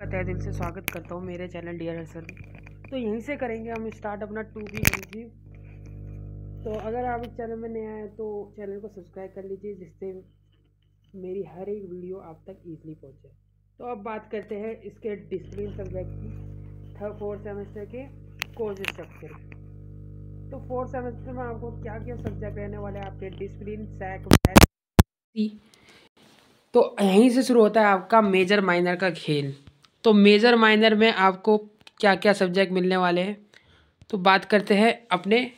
तहे दिल से स्वागत करता हूँ मेरे चैनल डियर हसन। तो यहीं से करेंगे हम स्टार्ट अपना 2B एनर्जी। तो अगर आप इस चैनल में नए आए तो चैनल को सब्सक्राइब कर लीजिए, जिससे मेरी हर एक वीडियो आप तक ईजिली पहुँचे। तो अब बात करते हैं इसके डिसिप्लिन सब्जेक्ट की, फोर्थ सेमेस्टर के कोर्स स्ट्रक्चर। तो फोर्थ सेमेस्टर में आपको क्या क्या सब्जेक्ट रहने वाले हैं आपके, डिसिप्लिन, सैक, मैथ। तो यहीं से शुरू होता है आपका मेजर माइनर का खेल। तो मेजर माइनर में आपको क्या क्या सब्जेक्ट मिलने वाले हैं, तो बात करते हैं अपने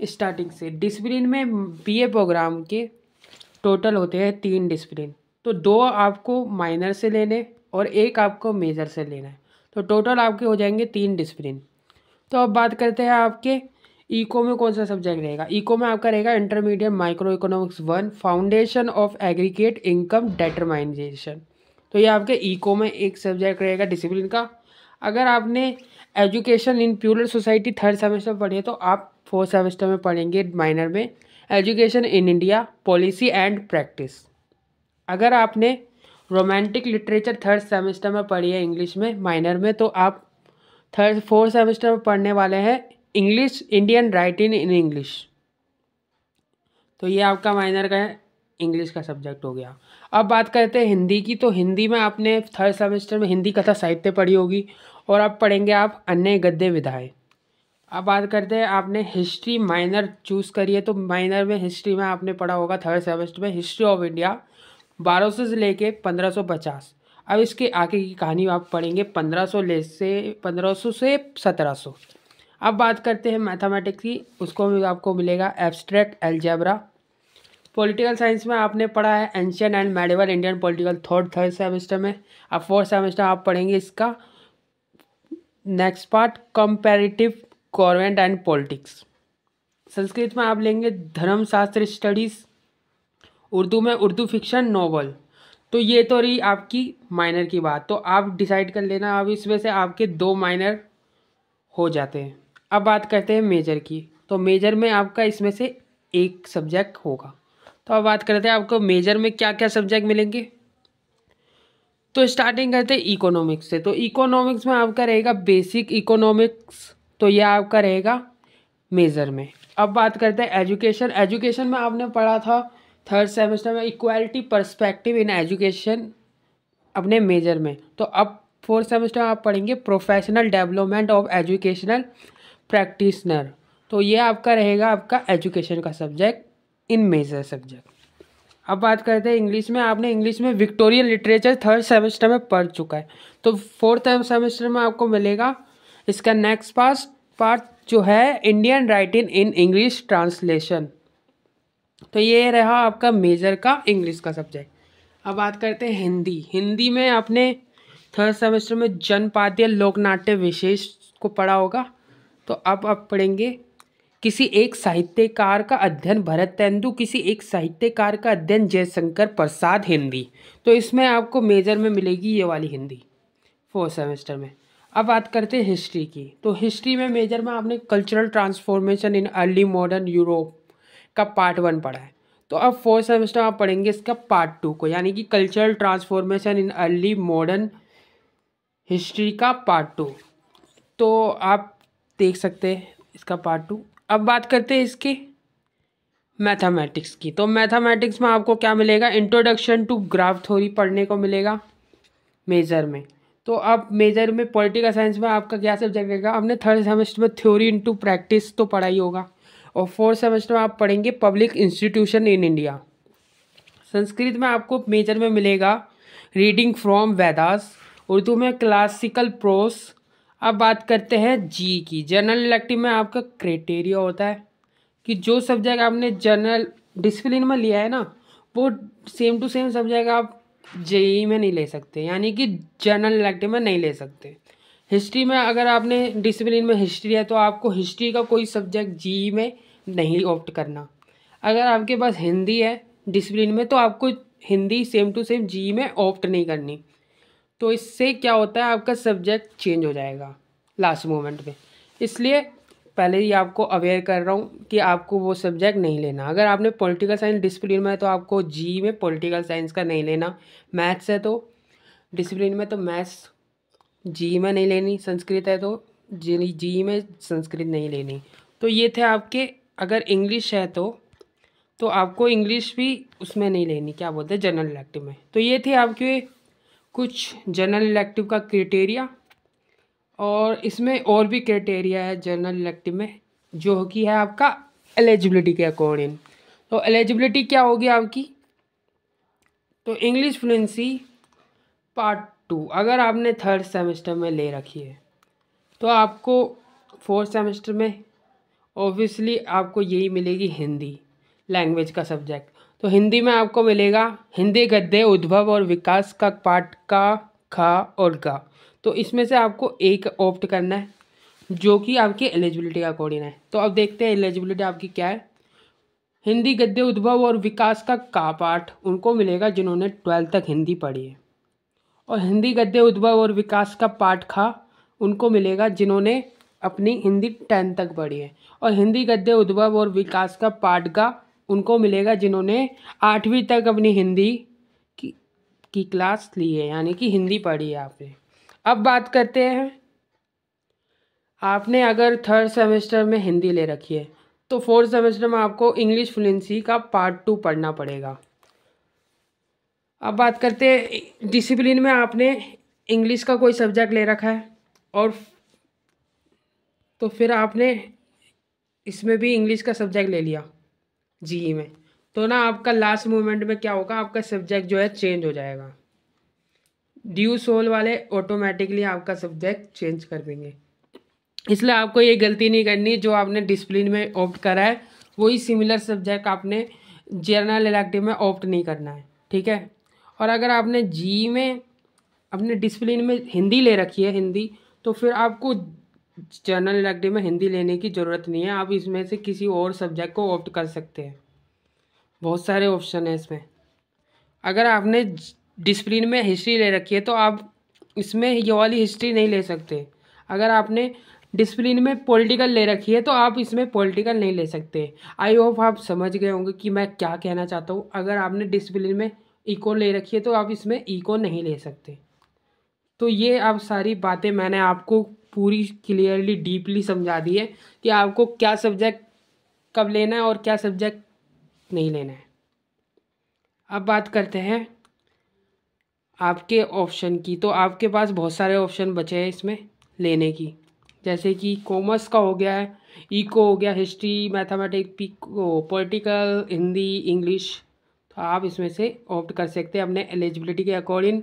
स्टार्टिंग से। डिसिप्लिन में बीए प्रोग्राम के टोटल होते हैं 3 डिसिप्लिन। तो 2 आपको माइनर से लेने और 1 आपको मेजर से लेना है। तो टोटल आपके हो जाएंगे 3 डिसिप्लिन। तो अब बात करते हैं आपके इको में कौन सा सब्जेक्ट रहेगा। इको में आपका रहेगा intermediate micro economics 1, foundation of aggregate income determination. तो ये आपके इको में एक सब्जेक्ट रहेगा डिसिप्लिन का। अगर आपने education in plural society 3rd semester पढ़ी है तो आप 4th सेमेस्टर में पढ़ेंगे माइनर में education in India policy and practice. अगर आपने रोमांटिक लिटरेचर 3rd सेमेस्टर में पढ़ी है इंग्लिश में माइनर में, तो आप 4th सेमेस्टर में पढ़ने वाले हैं English, Indian writing in English. तो ये आपका माइनर का इंग्लिश का सब्जेक्ट हो गया। अब बात करते हैं हिंदी की। तो हिंदी में आपने 3rd सेमेस्टर में हिंदी कथा साहित्य पढ़ी होगी और अब पढ़ेंगे आप अन्य गद्य विधाएं। अब बात करते हैं आपने हिस्ट्री माइनर चूज़ करी है, तो माइनर में हिस्ट्री में आपने पढ़ा होगा 3rd सेमेस्टर में हिस्ट्री ऑफ इंडिया 1200 से लेके 1550। अब इसके आगे की कहानी आप पढ़ेंगे 1500 से 1700। अब बात करते हैं मैथमेटिक्स की। उसको भी आपको मिलेगा एब्स्ट्रैक्ट अलजेब्रा। पॉलिटिकल साइंस में आपने पढ़ा है ancient and medieval Indian political thought 3rd semester में। अब 4th सेमेस्टर आप पढ़ेंगे इसका next part comparative government and politics. Sanskrit में आप लेंगे धर्मशास्त्र स्टडीज़। उर्दू में उर्दू फिक्शन नॉवल। तो ये तो रही आपकी माइनर की बात। तो आप डिसाइड कर लेना, अब इसमें से आपके 2 माइनर हो जाते हैं। अब बात करते हैं मेजर की। तो मेजर में आपका इसमें से एक सब्जेक्ट होगा। तो अब बात करते हैं आपको मेजर में क्या क्या सब्जेक्ट मिलेंगे। तो स्टार्टिंग करते हैं इकोनॉमिक्स से। तो इकोनॉमिक्स में आपका रहेगा बेसिक इकोनॉमिक्स, तो यह आपका रहेगा मेजर में। अब बात करते हैं एजुकेशन। एजुकेशन में आपने पढ़ा था 3rd सेमेस्टर में इक्वालिटी पर्सपेक्टिव इन एजुकेशन अपने मेजर में। तो अब 4th सेमेस्टर में आप पढ़ेंगे professional development of educational practitioner. तो ये आपका रहेगा आपका एजुकेशन का सब्जेक्ट इन मेजर सब्जेक्ट। अब बात करते हैं इंग्लिश में। आपने इंग्लिश में विक्टोरियन लिटरेचर 3rd सेमेस्टर में पढ़ चुका है, तो 4th सेमेस्टर में आपको मिलेगा इसका नेक्स्ट पार्ट जो है Indian writing in English translation. तो ये रहा आपका मेजर का इंग्लिश का सब्जेक्ट। अब बात करते हैं हिंदी। हिंदी में आपने 3rd सेमेस्टर में जनपाद्य लोकनाट्य विशेष को पढ़ा होगा। तो अब आप पढ़ेंगे किसी एक साहित्यकार का अध्ययन भरत तेंदु, किसी एक साहित्यकार का अध्ययन जयशंकर प्रसाद हिंदी। तो इसमें आपको मेजर में मिलेगी ये वाली हिंदी 4th सेमेस्टर में। अब बात करते हैं हिस्ट्री की। तो हिस्ट्री में मेजर में आपने cultural transformation in early modern Europe का पार्ट 1 पढ़ा है। तो अब 4th सेमेस्टर आप पढ़ेंगे इसका पार्ट 2 को, यानी कि cultural transformation in early modern history का पार्ट 2। तो आप देख सकते हैं इसका पार्ट 2। अब बात करते हैं इसकी मैथमेटिक्स की। तो मैथमेटिक्स में आपको क्या मिलेगा, इंट्रोडक्शन टू ग्राफ थ्योरी पढ़ने को मिलेगा मेजर में। तो अब मेजर में पॉलिटिकल साइंस में आपका क्या सब्जेक्ट रहेगा, आपने 3rd सेमेस्टर में थ्योरी इनटू प्रैक्टिस तो पढ़ा ही होगा, और 4th सेमेस्टर में आप पढ़ेंगे public institution in India. Sanskrit में आपको मेजर में मिलेगा रीडिंग फ्रॉम वेदास। उर्दू में क्लासिकल प्रोस। अब बात करते हैं जी की। जनरल इलेक्टिव में आपका क्राइटेरिया होता है कि जो सब्जेक्ट आपने जनरल डिसिप्लिन में लिया है ना, वो सेम टू सेम सब्जेक्ट आप जेई में नहीं ले सकते, यानी कि जनरल इलेक्टिव में नहीं ले सकते। हिस्ट्री में अगर आपने डिसिप्लिन में हिस्ट्री है तो आपको हिस्ट्री का कोई सब्जेक्ट जी में नहीं ऑप्ट करना। अगर आपके पास हिंदी है डिसिप्लिन में तो आपको हिंदी सेम टू सेम जी में ऑप्ट नहीं करनी। तो इससे क्या होता है, आपका सब्जेक्ट चेंज हो जाएगा लास्ट मोमेंट में। इसलिए पहले ही आपको अवेयर कर रहा हूँ कि आपको वो सब्जेक्ट नहीं लेना। अगर आपने पॉलिटिकल साइंस डिसिप्लिन में है तो आपको जी में पॉलिटिकल साइंस का नहीं लेना। मैथ्स है तो डिसिप्लिन में तो मैथ्स जी में नहीं लेनी, संस्कृत है तो जी में संस्कृत नहीं लेनी। तो ये थे आपके, अगर इंग्लिश है तो आपको इंग्लिश भी उसमें नहीं लेनी, क्या बोलते हैं, जनरल इलेक्टिव में। तो ये थे आपके कुछ जनरल इलेक्टिव का क्राइटेरिया, और इसमें और भी क्राइटेरिया है जनरल इलेक्टिव में, जो कि है आपका एलिजिबिलिटी के अकॉर्डिंग। तो एलिजिबिलिटी क्या होगी आपकी, तो इंग्लिश फ्लुएंसी पार्ट 2 अगर आपने थर्ड सेमेस्टर में ले रखी है तो आपको फोर्थ सेमेस्टर में ऑब्वियसली आपको यही मिलेगी, हिंदी लैंग्वेज का सब्जेक्ट। तो हिंदी में आपको मिलेगा हिंदी गद्य उद्भव और विकास का पाठ का, खा और गा। तो इसमें से आपको एक ऑप्ट करना है जो कि आपकी एलिजिबिलिटी का अकॉर्डिंग है। तो अब देखते हैं एलिजिबिलिटी आपकी क्या है। हिंदी गद्य उद्भव और विकास का पाठ उनको मिलेगा जिन्होंने 12th तक हिंदी पढ़ी है, और हिंदी गद्य उद्भव और विकास का पाठ खा उनको मिलेगा जिन्होंने अपनी हिंदी 10th तक पढ़ी है, और हिंदी गद्य उद्भव और विकास का पाठ गा उनको मिलेगा जिन्होंने 8वीं तक अपनी हिंदी की क्लास ली है, यानी कि हिंदी पढ़ी है आपने। अब बात करते हैं, आपने अगर थर्ड सेमेस्टर में हिंदी ले रखी है तो फोर्थ सेमेस्टर में आपको इंग्लिश फ्लुएंसी का पार्ट 2 पढ़ना पड़ेगा। अब बात करते हैं डिसिप्लिन में, आपने इंग्लिश का कोई सब्जेक्ट ले रखा है और तो फिर आपने इसमें भी इंग्लिश का सब्जेक्ट ले लिया जीई में, तो ना आपका लास्ट मोमेंट में क्या होगा, आपका सब्जेक्ट जो है चेंज हो जाएगा। ड्यू सोल वाले ऑटोमेटिकली आपका सब्जेक्ट चेंज कर देंगे, इसलिए आपको ये गलती नहीं करनी। जो आपने डिसिप्लिन में ऑप्ट करा है वही सिमिलर सब्जेक्ट आपने जनरल इलेक्टिव में ऑप्ट नहीं करना है, ठीक है। और अगर आपने जी में अपने डिसिप्लिन में हिंदी ले रखी है हिंदी, तो फिर आपको जनरल इलेक्टिव में हिंदी लेने की ज़रूरत नहीं है, आप इसमें से किसी और सब्जेक्ट को ऑप्ट कर सकते हैं। बहुत सारे ऑप्शन हैं इसमें। अगर आपने डिसिप्लिन में हिस्ट्री ले रखी है तो आप इसमें ये वाली हिस्ट्री नहीं ले सकते। अगर आपने डिसिप्लिन में पॉलिटिकल ले रखी है तो आप इसमें पॉलिटिकल नहीं ले सकते। आई होप आप समझ गए होंगे कि मैं क्या कहना चाहता हूँ। अगर आपने डिसिप्लिन में इको ले रखी है तो आप इसमें इको नहीं ले सकते। तो ये अब सारी बातें मैंने आपको पूरी क्लियरली डीपली समझा दी है कि आपको क्या सब्जेक्ट कब लेना है और क्या सब्जेक्ट नहीं लेना है। अब बात करते हैं आपके ऑप्शन की। तो आपके पास बहुत सारे ऑप्शन बचे हैं इसमें लेने की, जैसे कि कॉमर्स का हो गया है, इको हो गया, history, mathematics, political, Hindi, English. तो आप इसमें से ऑप्ट कर सकते हैं अपने एलिजिबिलिटी के अकॉर्डिंग,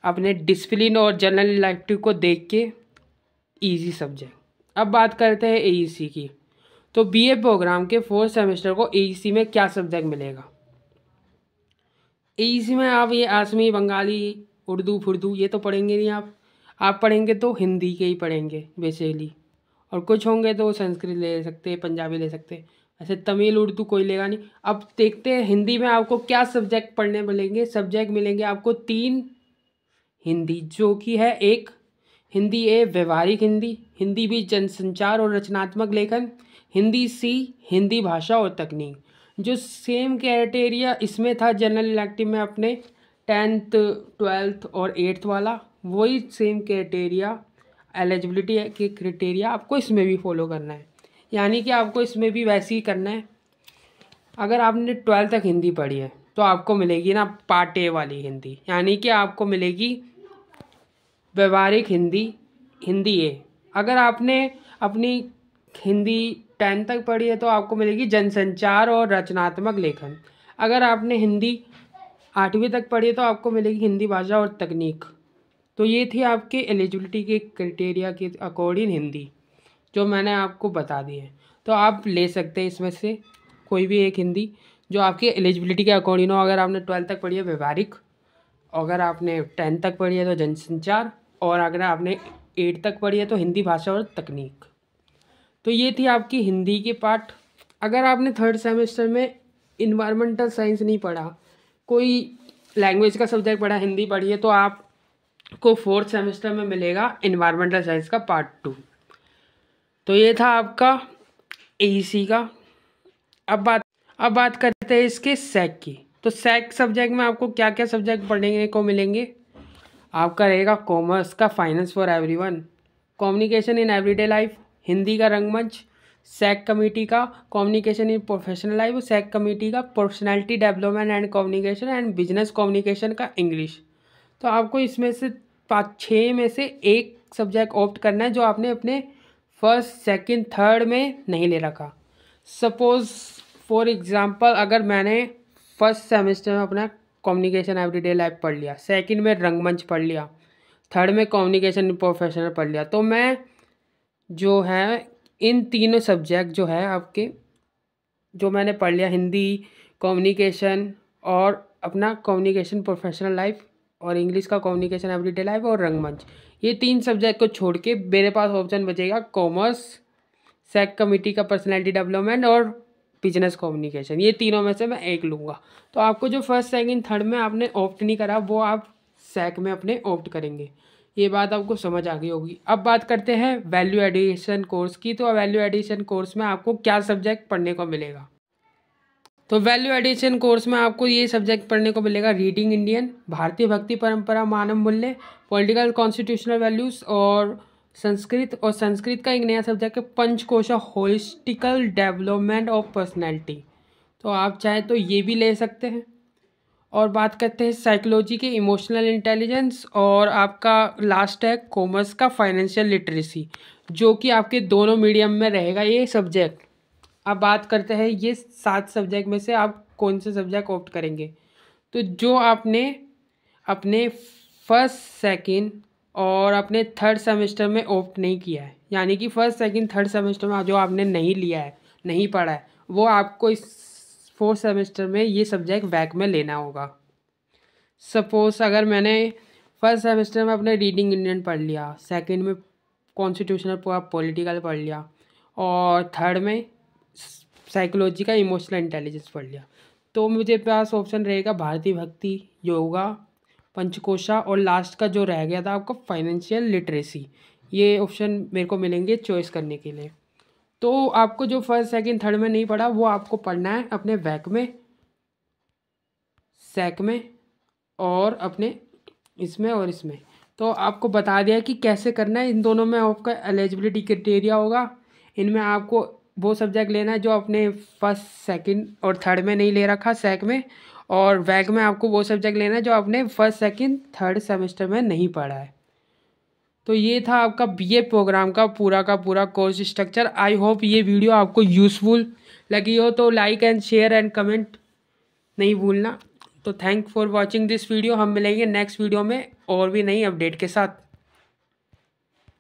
अपने डिसिप्लिन और जनरल इलेक्टिव को देख के इजी सब्जेक्ट। अब बात करते हैं एईसी की। तो बीए प्रोग्राम के फोर्थ सेमेस्टर को एईसी में क्या सब्जेक्ट मिलेगा। एईसी में आप ये आसमी, बंगाली, उर्दू, फुर्दू ये तो पढ़ेंगे नहीं आप पढ़ेंगे तो हिंदी के ही पढ़ेंगे बेसिकली, और कुछ होंगे तो संस्कृत ले सकते, पंजाबी ले सकते, ऐसे तमिल उर्दू कोई लेगा नहीं। अब देखते हैं हिंदी में आपको क्या सब्जेक्ट पढ़ने मिलेंगे। सब्जेक्ट मिलेंगे आपको 3 हिंदी, जो कि है एक हिंदी ए व्यवहारिक हिंदी, हिंदी बी जनसंचार और रचनात्मक लेखन, हिंदी सी हिंदी भाषा और तकनीक। जो सेम क्राइटेरिया इसमें था जनरल इलेक्टिव में अपने 10th 12th और 8th वाला, वही सेम क्राइटेरिया एलिजिबिलिटी के क्राइटेरिया आपको इसमें भी फॉलो करना है, यानी कि आपको इसमें भी वैसे ही करना है। अगर आपने 12th तक हिंदी पढ़ी है तो आपको मिलेगी ना पार्ट ए वाली हिंदी, यानी कि आपको मिलेगी व्यवहारिक हिंदी, हिंदी ए। अगर आपने अपनी हिंदी 10th तक पढ़ी है तो आपको मिलेगी जनसंचार और रचनात्मक लेखन। अगर आपने हिंदी 8वीं तक पढ़ी है तो आपको मिलेगी हिंदी भाषा और तकनीक। तो ये थी आपके एलिजिबिलिटी के क्राइटेरिया के अकॉर्डिंग हिंदी, जो मैंने आपको बता दी है। तो आप ले सकते हैं इसमें से कोई भी एक हिंदी जो आपकी एलिजिबिलिटी के अकॉर्डिंग हो। अगर आपने 12th तक पढ़ी है व्यवहारिक, अगर आपने 10th तक पढ़ी है तो जनसंचार, और अगर आपने 8th तक पढ़ी है तो हिंदी भाषा और तकनीक। तो ये थी आपकी हिंदी के पार्ट। अगर आपने थर्ड सेमेस्टर में इन्वायरमेंटल साइंस नहीं पढ़ा, कोई लैंग्वेज का सब्जेक्ट पढ़ा, हिंदी पढ़ी है, तो आपको फोर्थ सेमेस्टर में मिलेगा इन्वायरमेंटल साइंस का पार्ट 2। तो ये था आपका एईसी का। अब बात करते हैं इसके सैक की। तो सैक सब्जेक्ट में आपको क्या क्या सब्जेक्ट पढ़ने को मिलेंगे। आपका रहेगा कॉमर्स का finance for everyone, communication in everyday life Hindi का रंगमंच, सैक कमेटी का communication in professional life, SEC committee का personality development and communication and business communication का इंग्लिश। तो आपको इसमें से 5-6 में से एक सब्जेक्ट ऑप्ट करना है जो आपने अपने फर्स्ट सेकंड थर्ड में नहीं ले रखा। सपोज़ फॉर एग्ज़ाम्पल अगर मैंने फर्स्ट सेमेस्टर में अपना कम्युनिकेशन एवरीडे लाइफ पढ़ लिया, सेकंड में रंगमंच पढ़ लिया, थर्ड में कम्युनिकेशन प्रोफेशनल पढ़ लिया, तो मैं जो है इन तीनों सब्जेक्ट जो है आपके जो मैंने पढ़ लिया, हिंदी, कम्युनिकेशन और अपना कम्युनिकेशन प्रोफेशनल लाइफ और इंग्लिश का कम्युनिकेशन एवरीडे लाइफ और रंगमंच, ये 3 सब्जेक्ट को छोड़ के मेरे पास ऑप्शन बचेगा कॉमर्स, सैक कमेटी का पर्सनैलिटी डेवलपमेंट और बिजनेस कम्युनिकेशन। ये तीनों में से मैं एक लूँगा। तो आपको जो फर्स्ट सेकंड थर्ड में आपने ऑप्ट नहीं करा वो आप सैक में अपने ऑप्ट करेंगे। ये बात आपको समझ आ गई होगी। अब बात करते हैं वैल्यू एडिशन कोर्स की। तो वैल्यू एडिशन कोर्स में आपको क्या सब्जेक्ट पढ़ने को मिलेगा? तो वैल्यू एडिशन कोर्स में आपको ये सब्जेक्ट पढ़ने को मिलेगा रीडिंग इंडियन, भारतीय भक्ति परंपरा, मानव मूल्य, पॉलिटिकल कॉन्स्टिट्यूशनल वैल्यूज़ और संस्कृत। और संस्कृत का एक नया सब्जेक्ट है पंचकोशा होलिस्टिकल डेवलपमेंट ऑफ पर्सनैलिटी। तो आप चाहे तो ये भी ले सकते हैं। और बात करते हैं साइकोलॉजी के इमोशनल इंटेलिजेंस, और आपका लास्ट है कॉमर्स का फाइनेंशियल लिटरेसी, जो कि आपके दोनों मीडियम में रहेगा ये सब्जेक्ट। अब बात करते हैं ये 7 सब्जेक्ट में से आप कौन से सब्जेक्ट ऑप्ट करेंगे। तो जो आपने अपने फर्स्ट सेकंड और अपने थर्ड सेमेस्टर में ऑप्ट नहीं किया है, यानी कि फर्स्ट सेकंड थर्ड सेमेस्टर में जो आपने नहीं लिया है, नहीं पढ़ा है, वो आपको इस फोर्थ सेमेस्टर में ये सब्जेक्ट वैक में लेना होगा। सपोज़ अगर मैंने फर्स्ट सेमेस्टर में अपने रीडिंग इंडियन पढ़ लिया, सेकंड में कॉन्स्टिट्यूशनल पॉलिटिकल पढ़ लिया और थर्ड में साइकोलॉजी का इमोशनल इंटेलिजेंस पढ़ लिया, तो मुझे पास ऑप्शन रहेगा भारतीय भक्ति, योगा, पंचकोशा और लास्ट का जो रह गया था आपका फाइनेंशियल लिटरेसी। ये ऑप्शन मेरे को मिलेंगे चॉइस करने के लिए। तो आपको जो फर्स्ट सेकंड थर्ड में नहीं पढ़ा वो आपको पढ़ना है अपने वैक में, सैक में और अपने इसमें और इसमें। तो आपको बता दिया कि कैसे करना है। इन दोनों में आपका एलिजिबिलिटी क्राइटेरिया होगा। इनमें आपको वो सब्जेक्ट लेना है जो आपने फर्स्ट सेकंड और थर्ड में नहीं ले रखा सैक में, और वैक में आपको वो सब्जेक्ट लेना है जो आपने फर्स्ट सेकंड थर्ड सेमेस्टर में नहीं पढ़ा है। तो ये था आपका बीए प्रोग्राम का पूरा कोर्स स्ट्रक्चर। आई होप ये वीडियो आपको यूज़फुल लगी हो, तो like and share and comment नहीं भूलना। तो thank for watching this video. हम मिलेंगे नेक्स्ट वीडियो में और भी नई अपडेट के साथ।